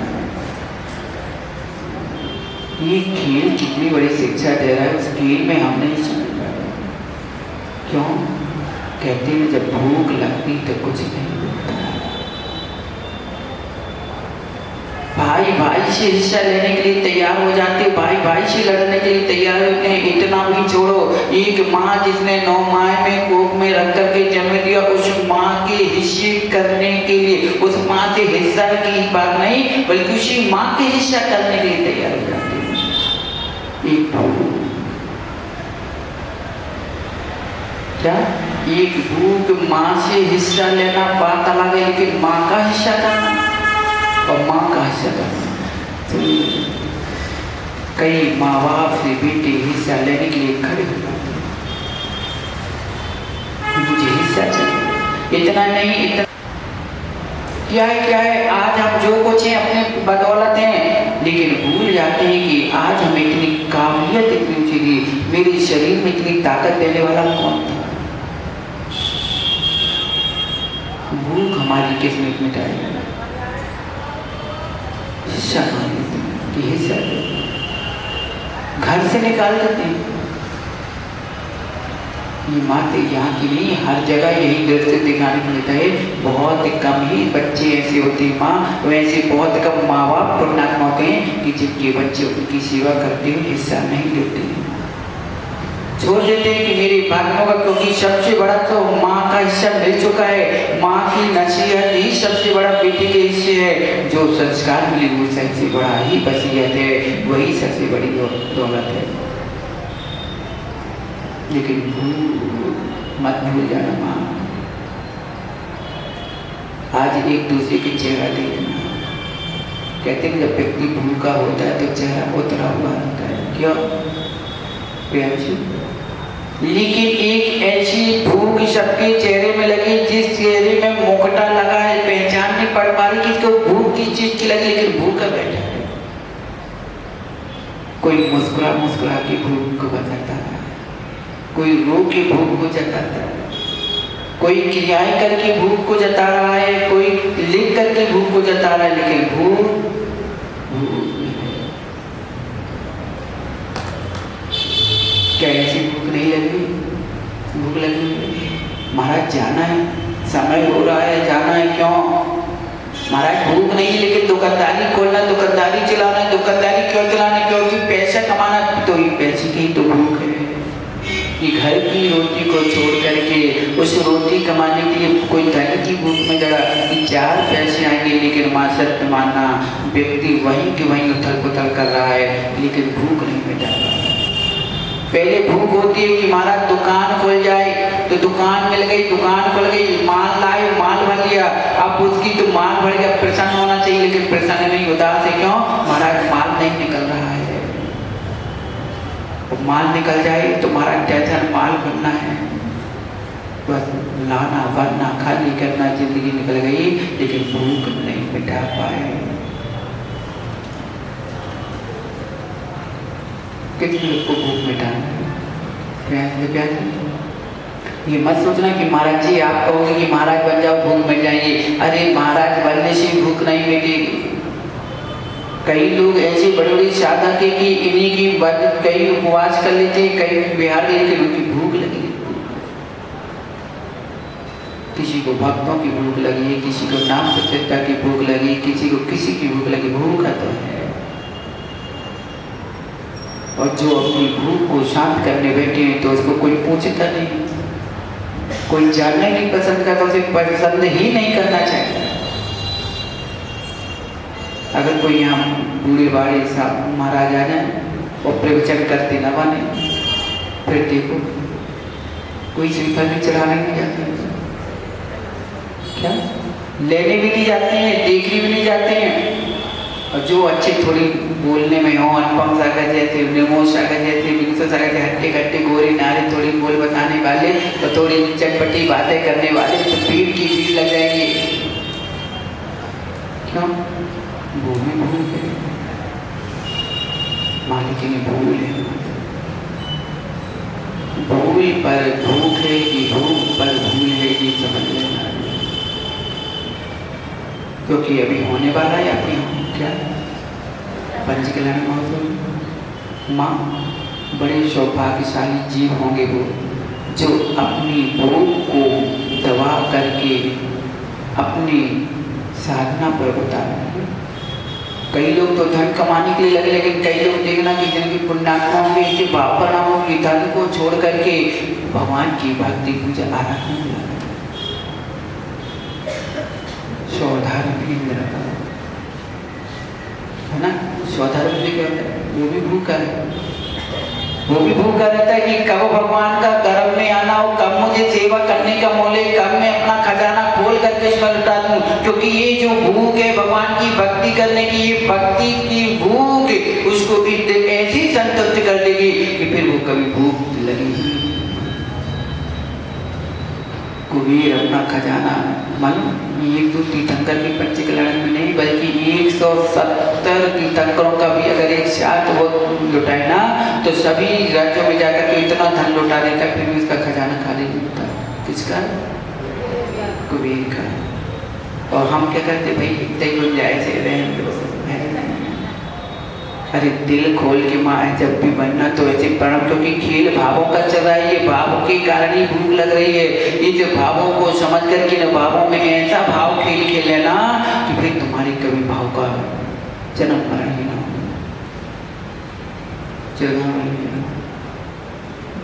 A: ये खेल कितनी बड़ी शिक्षा दे रहा है, उस खेल में हम नहीं समझ पाए। क्यों? कहते हैं जब भूख लगती तो कुछ नहीं होता। भाई भाई से हिस्सा लेने के लिए तैयार हो जाते, भाई भाई से लड़ने के लिए तैयार होते हैं। इतना भी छोड़ो, एक माँ जिसने 9 माह में कोख में रख करके जन्म दिया, उस माँ के हिस्से करने के लिए, उस माँ से हिस्सा की बात नहीं बल्कि उसी माँ के हिस्सा करने के लिए तैयार हो जाते हैं। एक क्या एक भूख माँ से हिस्सा लेना बात अलग है, लेकिन माँ का हिस्सा करना और माँ का हिस्सा करना, तो कई माँ बाप से बेटे हिस्सा लेने के लिए खड़े हो जाते हैं। इतना नहीं, इतना क्या है, आज हम जो कुछ हैं अपने बदौलत हैं, लेकिन भूल जाते हैं कि आज हमें इतनी काबिलियत इतनी ऊंची दी, मेरे शरीर में इतनी ताकत देने वाला कौन था? भूख हमारी किसने मिटाई? हिस्सा कि हिस्सा घर से निकाल देते हैं। ये बात यहाँ की नहीं, हर जगह यही दृश्य दिखाने को मिलता है। बहुत कम ही बच्चे ऐसे होते हैं माँ, वैसे बहुत कम माँ बाप पुण्यात्मा होते हैं कि जिनके बच्चे उनकी सेवा करते हुए हिस्सा नहीं लेते हैं, छोड़ देते हैं कि मेरे भाग में होगा, क्योंकि सबसे बड़ा तो माँ का हिस्सा मिल चुका है। माँ की नसीहत ही सबसे बड़ा बेटे के हिस्से है। जो संस्कार मिले वो सबसे बड़ा ही वसीयत है, वही सबसे बड़ी दौलत है। लेकिन मत भूल जाना माँ, आज एक दूसरे के चेहरा देखना। कहते हैं जब व्यक्ति भूखा होता है तो चेहरा उतरा हुआ होता है, क्यों? प्यार से। लेकिन एक ऐसी भूख सबके चेहरे में लगी, जिस चेहरे में मुखटा लगा है, पहचान नहीं पड़ पा रही कि इसको भूख किस चीज की लगी, लेकिन भूखा बैठा है। कोई मुस्कुरा मुस्कुरा के भूख को बताता है, कोई रो के भूख को जताता है, कोई क्रियाएं करके भूख को जता रहा है, कोई लिख करके भूख को जता रहा है, लेकिन भूख क्या ऐसी भूख नहीं लगी? भूख लगी। महाराज जाना है, समय हो रहा है, जाना है। क्यों महाराज? भूख नहीं, लेकिन दुकानदारी खोलना, दुकानदारी चलाना। दुकानदारी क्यों चलाना? क्योंकि पैसा कमाना। तो ये पैसे की तो भूख है कि घर की रोटी को छोड़ करके उस रोटी कमाने के लिए कोई धन की भूख में जड़ा कि 4 पैसे आएंगे, लेकिन माँ सत्य मानना व्यक्ति वहीं के वहीं उथल पुथल कर रहा है, लेकिन भूख नहीं मिटा रहा। पहले भूख होती है कि महाराज दुकान खुल जाए, तो दुकान मिल गई, दुकान खुल गई, माल लाए, माल भर लिया। अब उसकी तो माल भर गया, प्रसन्न होना चाहिए, लेकिन प्रसन्न नहीं, उदास है। क्यों महाराज? माल नहीं निकल रहा है। माल निकल जाए तो महाराज जैसा माल बनना है, बस लाना भरना खाली करना, जिंदगी निकल गई, लेकिन भूख नहीं मिटा पाए। कितने लोग को भूख मिटाना है? ये मत सोचना कि महाराज जी आप कहोगे कि महाराज बन जाओ भूख मिट जाएगी। अरे महाराज बनने से भूख नहीं मिटेगी। कई लोग ऐसे बड़े बड़े साधक है कि इन्हीं की बात, कई उपवास कर लेते हैं, कई बिहार लेके उनकी भूख लगी। किसी को भक्तों की भूख लगी है, किसी को नाम प्रचेता की भूख लगी, किसी को किसी की भूख लगी। भूखा तो है, और जो अपनी भूख को शांत करने बैठे हैं तो उसको कोई पूछता नहीं, कोई जानना ही नहीं पसंद करता, उसे पसंद ही नहीं करना चाहिए। अगर कोई यहाँ बूढ़े बाड़े साहब महाराज आ जाए और प्रवचन करते न बने, फिर देखो कोई श्रीफल भी चढ़ाने नहीं जाते, क्या लेने भी नहीं जाते हैं, देखने भी नहीं जाते हैं। और जो अच्छे थोड़ी बोलने में हो, अनुपम सागर जैसे, विमोद सागर जैसे, विंशो सागर के हट्टे कट्टे गोरे नारे थोड़ी बोल बताने वाले और थोड़ी चटपटी बातें करने वाले, तो भीड़ की भीड़ लग जाएंगे। क्यों? भूल है, मालिक ने भूल है। भूल पर भूख है कि भूख पर भूल है, ये समझ लेना। क्योंकि अभी होने वाला है अपने क्या पंचकल्याण महोत्सव। माँ बड़े सौभाग्यशाली जीव होंगे वो जो अपनी भूख को दबा करके अपनी साधना पर उतार। कई लोग तो धन कमाने के लिए लगे, लेकिन कई लोग देखना कि जिनकी पुण्यात्मा होंगे, इनके बाप पर नाम होंगे, धन को छोड़ करके भगवान की भक्ति पूजा आराधना में लगे। सौधार्म इंद्र है ना, सौधार्म क्या होता है? वो भी भूखा है, वो भी भूखा रहता है कि कब भगवान का गर्भ में आना हो, कब मुझे सेवा करने का मोले, कब मैं अपना खजाना खोल करके इसमें लुटा दूं। क्योंकि ये जो भूख है भगवान की भक्ति करने की, ये भक्ति की भूख उसको भी ऐसी संतुष्ट कर देगी कि फिर वो कभी भूख लगेगी। कुबेर अपना खजाना मालूम एक दो तीर्थंकर की पर्ची कल्याण में नहीं बल्कि 170 तीर्थंकरों का भी अगर एक साथ वो लुटाए ना तो सभी राज्यों में जाकर के इतना धन लुटा देता फिर भी उसका खजाना खाली नहीं होता। किसका? कुबेर का। और हम क्या करते भाई इतने गुंजाइश रहे। अरे दिल खोल के माँ जब भी बनना तो ऐसे प्रणव क्योंकि खेल भावों का चल रहा है। ये भावों के कारण ही भूख लग रही है। ये जो भावों को समझ करके ना भावों में ऐसा भाव खेल खेले ना कि फिर तुम्हारी कभी भाव का जन्म मरण ही ना हो।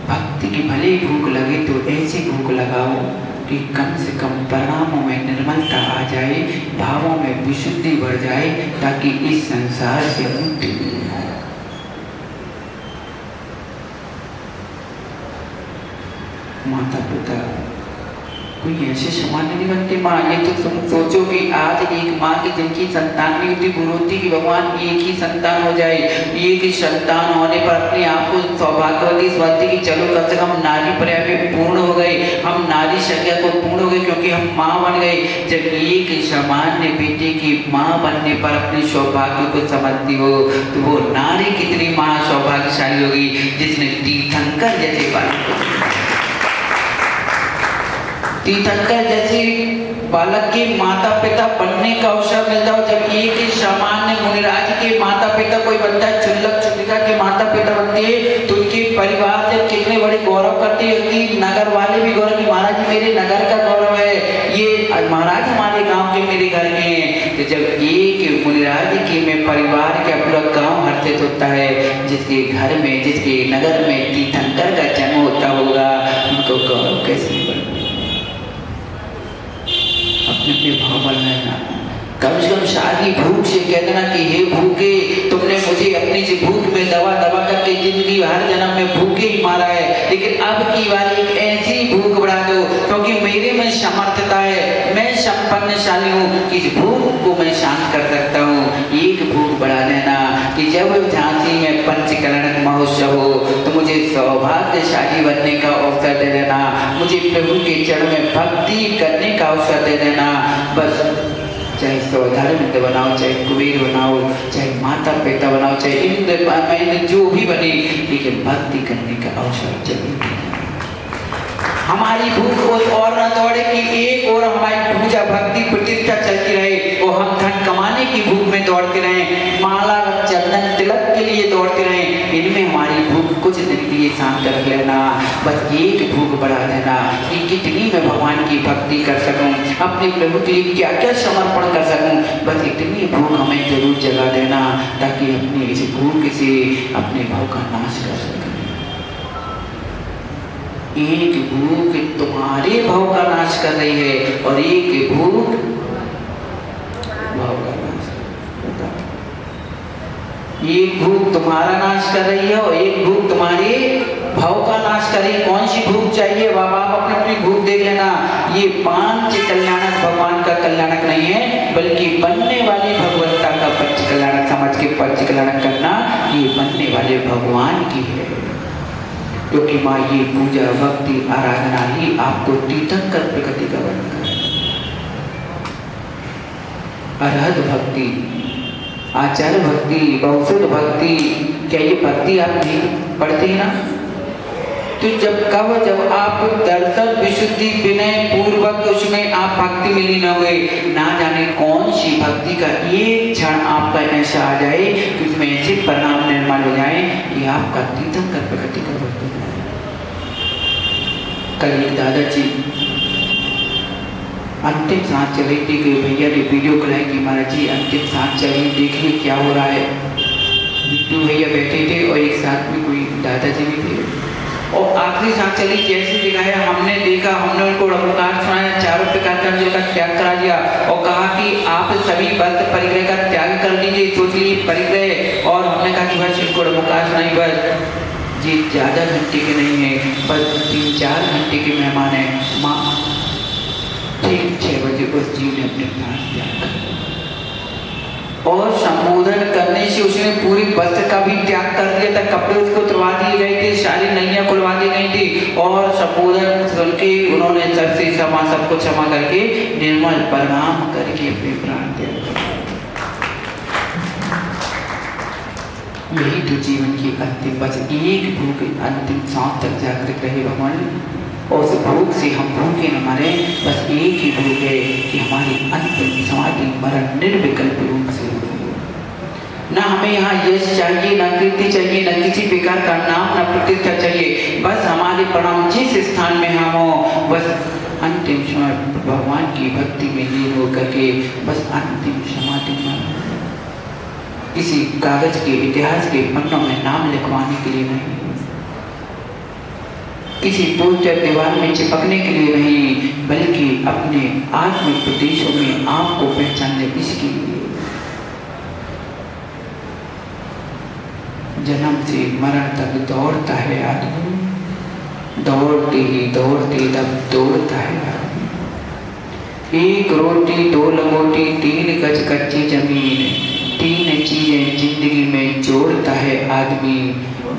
A: भक्ति की भले ही भूख लगे तो ऐसी भूख लगाओ कि कम से कम परिणामों में निर्मलता आ जाए, भावों में विशुद्धि बढ़ जाए ताकि इस संसार से मुक्ति मिल जाए। माता पिता कोई ऐसे सामान्य नहीं बनते। माँ ये तो तुम सोचो कि आज एक माँ की जिनकी संतान नहीं होती गुरु होती कि भगवान एक ही संतान हो जाए। एक ही संतान होने पर अपने आप को सौभाग्यवती समझती कि चलो कम से कम नारी पर्याय पूर्ण हो गए, हम नारी संज्ञा को पूर्ण हो गए क्योंकि हम माँ बन गए। जब एक सामान्य बेटे की माँ बनने पर अपने सौभाग्य को समझती हो तो वो नारी कितनी माँ सौभाग्यशाली होगी जिसने तीर्थंकर जैसे बालक तीर्थंकर जैसे बालक के माता पिता बनने का अवसर मिलता हो। जब एक ही सामान्य मुनिराज के माता पिता कोई बनता है, चुल्लक चुल्लिका के माता पिता बनते हैं तो उनके परिवार जब कितने बड़े गौरव करते हैं कि नगर वाले भी गौरव कि महाराज जी मेरे नगर का गौरव है, ये महाराज हमारे गांव के मेरे घर के हैं। तो जब एक मुनिराज के में परिवार का पूरा गांव हर्षित होता है, जिसके घर में जिसके नगर में तीर्थंकर का जन्म होता होगा उनको गौरव कैसे अपने अपने भाव बनाना। कम से कम सारी भूख से कह देना कि हे भूखे तुमने मुझे अपनी से भूख में दबा दबा करके जिंदगी हर जन्म में भूखे ही मारा है, लेकिन अब की बार एक ऐसी भूख बढ़ा दो क्योंकि मेरे में समर्थता है, मैं संपन्नशाली हूँ कि इस भूख को मैं शांत कर सकता हूँ। एक भूख बढ़ा देना कि जब झांसी में पंचकलनक महोत्सव हो तो मुझे सौभाग्यशाली बनने का अवसर दे देना, मुझे प्रभु के चरण में भक्ति करने का अवसर दे देना। बस चाहे सौधर्म बनाओ, चाहे कुबेर बनाओ, चाहे माता पिता बनाओ, चाहे इंद्र जो भी बने, लेकिन भक्ति करने का अवसर जरूर। हमारी भूख उस और न दौड़े कि एक और हमारी पूजा भक्ति प्रतिष्ठा चलती रहे और हम धन कमाने की भूख में दौड़ते रहें, माला चंदन तिलक के लिए दौड़ते रहें। इनमें हमारी भूख कुछ दिन के लिए शांत रख लेना। बस एक भूख बढ़ा देना कि कितनी मैं भगवान की भक्ति कर सकूं, अपने प्रभु के लिए क्या क्या समर्पण कर सकूं, बस इतनी भूख हमें जरूर जगा देना ताकि अपने इस भूख से अपने भाव का नाश कर सकें। एक भूख तुम्हारे भाव का नाश कर रही है और एक भूख भाव का नाश कर रही है। एक भूख तुम्हारा नाश कर रही है और एक भूख तुम्हारे भाव का नाश कर रही है। कौन सी भूख चाहिए बाबा आप अपनी अपनी भूख देख लेना। ये पांच कल्याणक भगवान का कल्याणक नहीं है बल्कि बनने वाले भगवत्ता का पंच कल्याणक समझ के पंच कल्याणक करना, ये बनने वाले भगवान की है। क्योंकि माँ ये पूजा भक्ति आराधना ही आपको तीर्थंकर प्रकृति का बनता है। अरहत भक्ति, आचार्य भक्ति, बहुसुध भक्ति, क्या ये भक्ति आप नहीं पढ़ते हैं ना? तो जब आप दर्शन विशुद्धि विनय पूर्वक उसमें आप भक्ति में लीन हो गए, ना जाने कौन सी भक्ति का एक क्षण आपका ऐसा आ जाए कि उसमें ऐसे परिणाम निर्माण हो जाए कि आपका तीर्थंकर प्रकृति का भक्ति। कल एक दादाजी अंतिम सांस चल रही थी कि भैया ने वीडियो कॉल की महाराज जी अंतिम सांस चल रही, देखिए क्या हो रहा है। बिट्टू भैया बैठे थे और एक साथ में कोई दादाजी भी थे और आखिरी सांस चली जैसे दिखाया हमने देखा, हमने उनको नमस्कार सुनाया, चारों प्रकार का जो त्याग करा दिया और कहा कि आप सभी व्रत परिग्रह का त्याग कर लीजिए, सोच लीजिए परिग्रह। और हमने कहा कि बस इनको नमस्कार सुनाई, बस ये ज़्यादा घंटे के नहीं है, बस 3-4 घंटे के मेहमान हैं। माँ ठीक 6 बजे उस जीव ने अपने प्राण त्याग कर और संबोधन करने से उसने पूरी वस्त्र का भी त्याग कर दिया था, कपड़े उसको उतरवा दिए गए थे, सारी नैया खुलवा दी गई थी और संबोधन सुन के उन्होंने सबसे सबको क्षमा करके निर्मल प्रणाम करके अपने प्राण त्याग। यही तो जीवन की अंतिम बस एक भूख अंतिम सांस तक जागृत रहे भगवान, और उस भूख से हम भूखे न मरे, बस एक ही भूख है कि हमारी अंतिम समाधि मरण निर्विकल्प रूप से हो। ना हमें यहाँ यश चाहिए, ना कीर्ति चाहिए, ना किसी प्रकार का नाम, ना प्रतिष्ठा चाहिए, बस हमारे प्रणाम जिस स्थान में हम हो, बस अंतिम समय भगवान की भक्ति में लीन होकर के बस अंतिम समाधि में किसी कागज के इतिहास के पन्नों में नाम लिखवाने के लिए नहीं, किसी पोस्टर दीवार में चिपकने के लिए नहीं, बल्कि अपने आत्मिक प्रदेशों में आपको पहचानने इसके लिए। जन्म से मरण तक दौड़ता है आदमी, दौड़ते ही दौड़ते तब दौड़ता है आदमी। एक रोटी दो लंगोटी तीन गज कच्ची जमीन, तीन चीजें जिंदगी में जोड़ता है आदमी,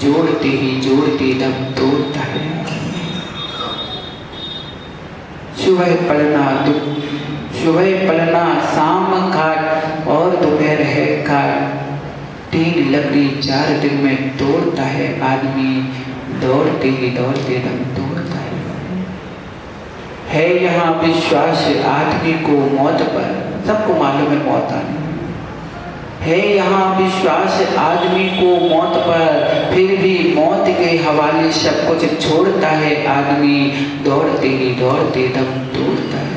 A: जोड़ते ही जोड़ते तब दौड़ता है। सुबह पलना शाम खाट और दोपहर है खाट, तीन लकड़ी 4 दिन में तोड़ता है आदमी, दौड़ते ही दौड़ते तब दौड़ता है यहाँ विश्वास आदमी को मौत पर, सबको मालूम है मौत आनी है, यहाँ विश्वास आदमी को मौत पर, फिर भी मौत के हवाले सब कुछ छोड़ता है आदमी, दौड़ते ही दौड़ते तब दौड़ता है।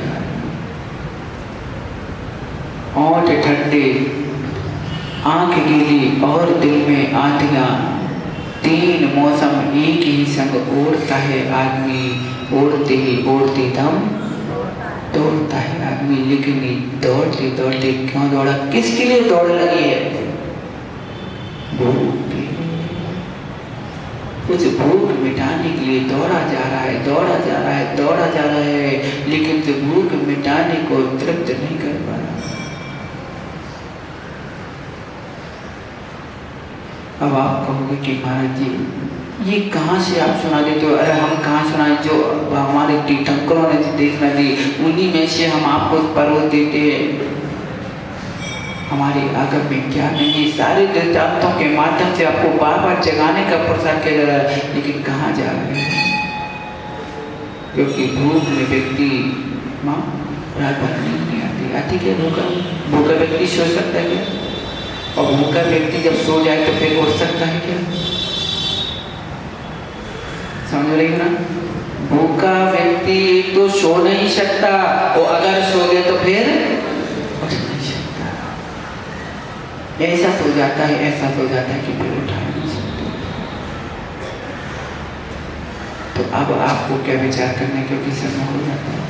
A: होंठ ठंडे आंख गीली और दिल में आंधियां, तीन मौसम एक ही संग ओढ़ता है आदमी, ओढ़ते ही ओढ़ते दम दौड़ता है आदमी। लेकिन दौड़ते दौड़ते क्यों दौड़ा, किसके लिए दौड़ लगी है? भूख के लिए। उस भूख मिटाने के लिए दौड़ा जा रहा है, दौड़ा जा रहा है, दौड़ा जा रहा है, लेकिन तो भूख मिटाने को तृप्त नहीं कर पा रहा। अब आप कहोगे कि महाराज जी ये कहाँ से आप सुना देते हो? अरे हम कहाँ सुनाए, जो हमारे तीर्थंकरों ने देखना दी उन्हीं में से हम आपको परोस देते हैं। हमारे आगम में क्या नहीं, सारे दृष्टांतों के माध्यम से आपको बार बार जगाने का प्रसाद किया जा रहा है, लेकिन कहाँ जा रहे हैं? क्योंकि भूख में व्यक्ति माँ रात भर नहीं आती क्या? भूखा व्यक्ति सो सकता है क्या? और भूखा व्यक्ति जब सो जाए तो फिर उठ सकता है क्या? समझ रही हो ना? भूखा व्यक्ति तो सो नहीं सकता, और अगर सो गए तो फिर उठ नहीं सकता। ऐसा सो जाता है, ऐसा सो जाता है कि फिर उठा नहीं सकता। तो अब आपको क्या विचार करने क्योंकि समय हो जाता है।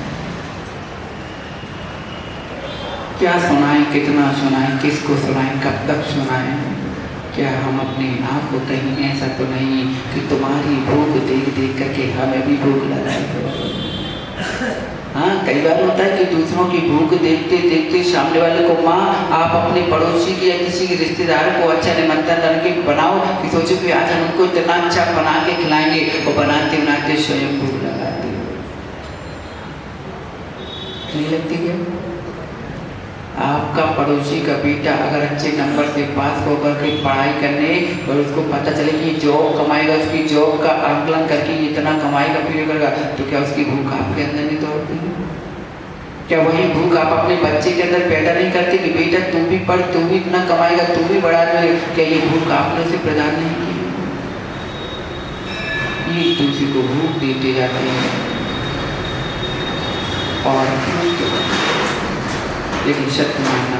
A: क्या सुनाएं, कितना सुनाएं, किसको सुनाएं, कब तक सुनाएं? क्या हम अपने आप को कहीं ऐसा तो नहीं कि तुम्हारी भूख देख देख करके हमें भी भूख लगाए? हाँ, कई बार होता है कि दूसरों की भूख देखते देखते सामने वाले को, माँ आप अपने पड़ोसी की या किसी रिश्तेदार को अच्छा निमंत्रण करके बनाओ कि सोचो कि आज हम उनको इतना अच्छा बना के खिलाएंगे, और बनाते बनाते स्वयं भूख लगाते। नहीं लगती क्या? आपका पड़ोसी का बेटा अगर अच्छे नंबर से पास होकर के पढ़ाई करने, और उसको पता चले कि जॉब कमाएगा, उसकी जॉब का आकलन करके इतना कमाएगा फिर करेगा, तो क्या उसकी भूख आपके अंदर नहीं दौड़ती है? क्या वही भूख आप अपने बच्चे के अंदर पैदा नहीं करते कि बेटा तू भी पढ़, तू भी इतना कमाएगा, तू भी बड़ा जाए? क्या ये भूख आपने उसे प्रदान नहीं की? ये दूसरे को भूख देते जाते हैं और लेकिन सत्य मानना,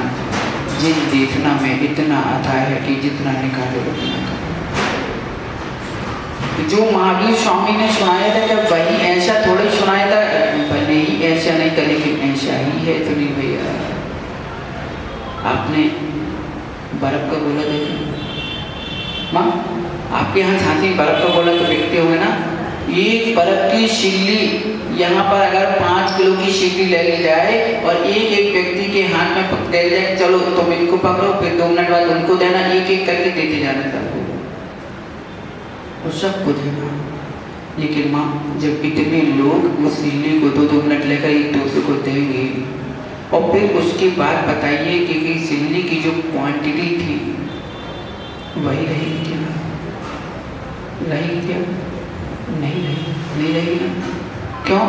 A: जिन देखना में इतना आता है कि जितना निकालो उतना करो। जो महावीर स्वामी ने सुनाया था, क्या वही ऐसा थोड़ा ही सुनाया था? भले ही ऐसा नहीं था, लेकिन ऐसा ही है। तो नहीं भैया, आपने बर्फ का गोला देखा? माँ आपके यहाँ झांसी बर्फ का गोला तो देखते होंगे ना? एक बर्फ की सिल्ली यहाँ पर अगर 5 किलो की सिल्ली ले ली जाए और एक एक व्यक्ति के हाथ में दे जाए, चलो तुम इनको पकड़ो, फिर 2 मिनट बाद उनको देना, एक एक करके देते जाना सबको, और सबको देना। लेकिन माँ जब इतने लोग उस सिल्ली को 2-2 मिनट लेकर एक दूसरे को देंगे, और फिर उसके बाद बताइए कि सिल्ली की जो क्वांटिटी थी वही रहेगी क्या? रहेगी क्या? नहीं रहेगी ना। क्यों?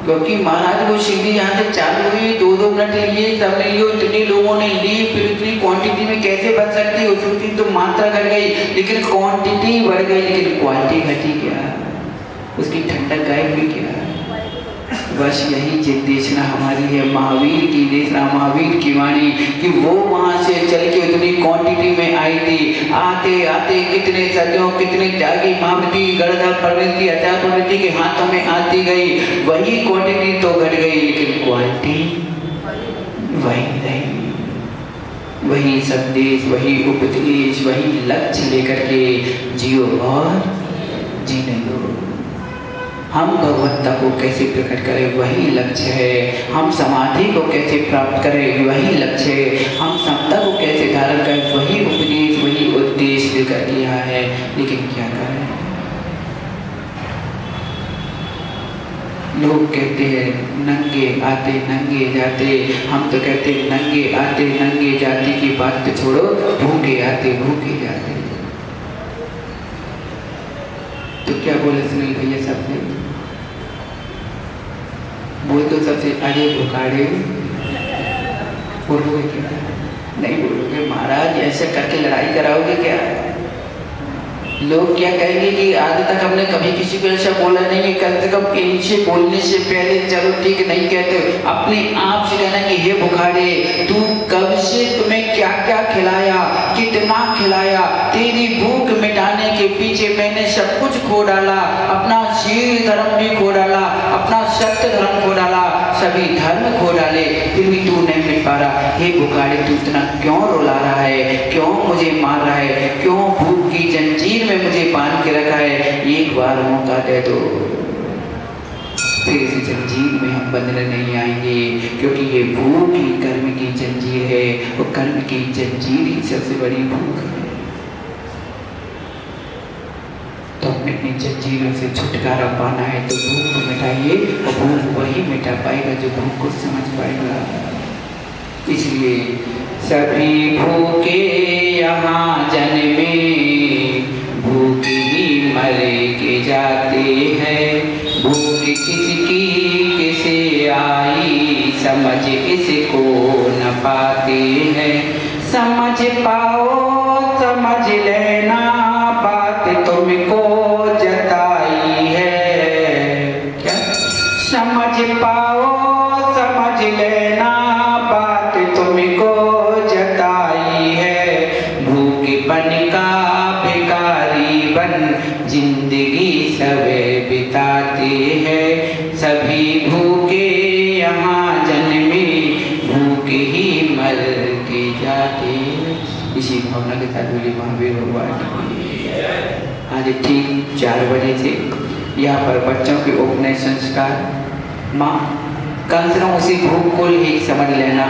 A: क्योंकि महाराज वो सिल्ली यहाँ से चालू हुई, 2-2 मिनट लिए, सबने लिए, इतने लोगों ने ली, फिर इतनी क्वांटिटी में कैसे बन सकती है? उसकी तो मात्रा घट गई, लेकिन क्वांटिटी बढ़ गई, लेकिन क्वालिटी घटी क्या? उसकी ठंडक गायब हुई क्या? बस यही देशना हमारी है, महावीर की देशना, महावीर की वाणी कि वो वहाँ से चल के उतनी क्वांटिटी में आई थी। आते आते कितने सदियों, कितने त्यागी महावती गणधा प्रवृत्ति, आचार प्रवृत्ति के हाथों में आती गई, वही क्वांटिटी तो घट गई, लेकिन क्वालिटी वही रही। वही संदेश, वही उपदेश, वही लक्ष्य लेकर के जियो और जीने दो। हम भगवत्ता को कैसे प्रकट करें, वही लक्ष्य है। हम समाधि को कैसे प्राप्त करें, वही लक्ष्य है। हम समता को कैसे धारण करें, वही उपदेश, वही उद्देश्य लेकर के यहाँ है। लेकिन क्या करें? लोग कहते हैं नंगे आते नंगे जाते, हम तो कहते हैं नंगे आते नंगे जाते की बात तो छोड़ो, भूखे आते भूखे जाते। तो क्या बोले सुनील भैया सबने? बोल तो सबसे अरे भुखाड़े बोलोगे क्या? नहीं बोलोगे। महाराज ऐसे करके लड़ाई कराओगे क्या? लोग क्या कहेंगे कि आज तक हमने कभी किसी को ऐसा बोला नहीं है, कम से कम इनसे बोलने से पहले चलो ठीक नहीं कहते, अपने आप से कहना कि हे भुखाड़े, तू कब से तुम्हें क्या क्या खिलाया, कितना खिलाया, तेरी भूख मिटाने के पीछे मैंने सब कुछ खो डाला, अपना शील धर्म भी खो डाला, अपना सत्य धर्म खो डाला, सभी धर्म खो डाले, फिर भी तू नहीं मिट पा रहा। हे भुखाड़े, तू इतना क्यों रुला रहा है, क्यों मुझे मार रहा है, क्यों भूख की जंजीर में मुझे बांध के रखा है? एक बार मौका दे दो, फिर इस जंजीर में हम बंधने नहीं आएंगे, क्योंकि ये भूख ही कर्म की जंजीर है, और कर्म की जंजीर ही सबसे बड़ी भूख है। तो अपने अपनी जंजीरों से छुटकारा पाना है तो भूख को मिटाइए, और भूख वही मिटा पाएगा जो भूख को समझ पाएगा। इसलिए सभी भूखे यहाँ जन्मे, भूख ही मर के जाते हैं। भूख किसकी किसे आई, समझ इसको न पाते हैं। समझ पाओ समझ लेना, बात तुमको जताई है। क्या? समझ पाओ समझ लेना, बात तुमको जताई है। भूखेपन का भिखारी बन जिंदगी सब बिताते हैं। सभी भूखे यहाँ जन्मे, भूखे ही मर के जाते। इसी भावना के साथ बोली महावीर भगवान। आज ठीक 4 बजे से यहाँ पर बच्चों के उपनयन संस्कार। माँ कम से कम उसी भूख को ही समझ लेना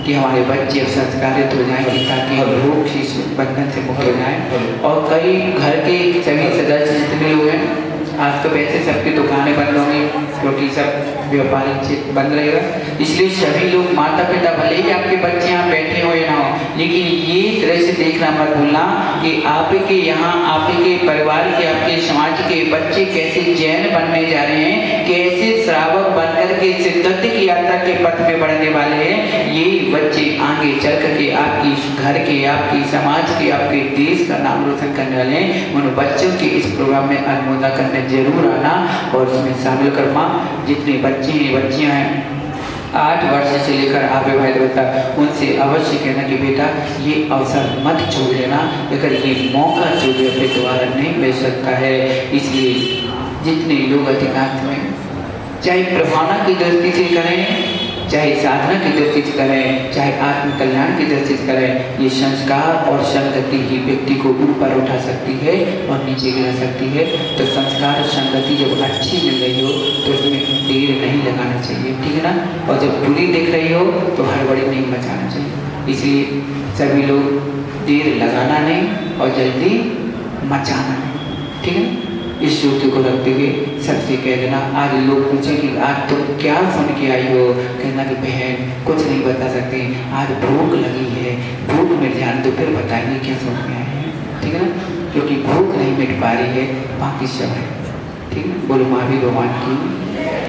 A: कि हमारे बच्चे संस्कारित हो जाएंगे, ताकि भूख से बंधन से मुक्त हो जाए। और कई घर के सभी सदस्य जितने लोग हैं, आज तो वैसे सबकी दुकानें बंद होंगी क्योंकि सब व्यापारिक क्षेत्र बंद रहेगा, इसलिए सभी लोग माता पिता भले ही आपके बच्चे यहाँ बैठे हो या ना हो, लेकिन ये दृश्य देखना मत भूलना कि आपके यहाँ आपके परिवार के, आपके समाज के बच्चे कैसे जैन बनने जा रहे हैं, कैसे श्रावक बनकर के सिद्धत्व की यात्रा के पथ पे बढ़ने वाले हैं। ये बच्चे आगे चल करके आपकी घर के, आपकी समाज के, आपके देश का नाम रोशन करने वाले हैं। उन बच्चों के इस प्रोग्राम में अनुमोदन करने जरूर आना और उसमें शामिल करना। जितने बच्चे हैं बच्चियाँ हैं 8 वर्ष से लेकर आगे भाई होता, उनसे अवश्य कहना कि बेटा ये अवसर मत छोड़ देना, अगर ये मौका छोड़े फिर दोबारा नहीं मिल सकता है। इसलिए जितने लोग अधिकांश में, चाहे प्रभावना की दृष्टि से करें, चाहे साधना की दृष्टि से करें, चाहे आत्म कल्याण की दृष्टि से करें, ये संस्कार और संगति ही व्यक्ति को ऊपर उठा सकती है और नीचे गिरा सकती है। तो संस्कार और संगति जब अच्छी मिल रही हो तो उसमें देर नहीं लगाना चाहिए, ठीक है ना। और जब बुरी दिख रही हो तो हड़बड़ी नहीं मचाना चाहिए। इसलिए सभी लोग देर लगाना नहीं और जल्दी मचाना नहीं, ठीक है। इस सूत्र को रखते हुए सबसे कह देना, आज लोग पूछे कि आज तुम क्या सुन के आई हो, कहना कि बहन कुछ नहीं बता सकते, आज भूख लगी है, भूख में ध्यान दो फिर बताएंगे क्या सुन के आए हैं, ठीक है ना। क्योंकि भूख नहीं मिट पा रही है, बाकी सब है, ठीक है। बोलो महावीर भगवान की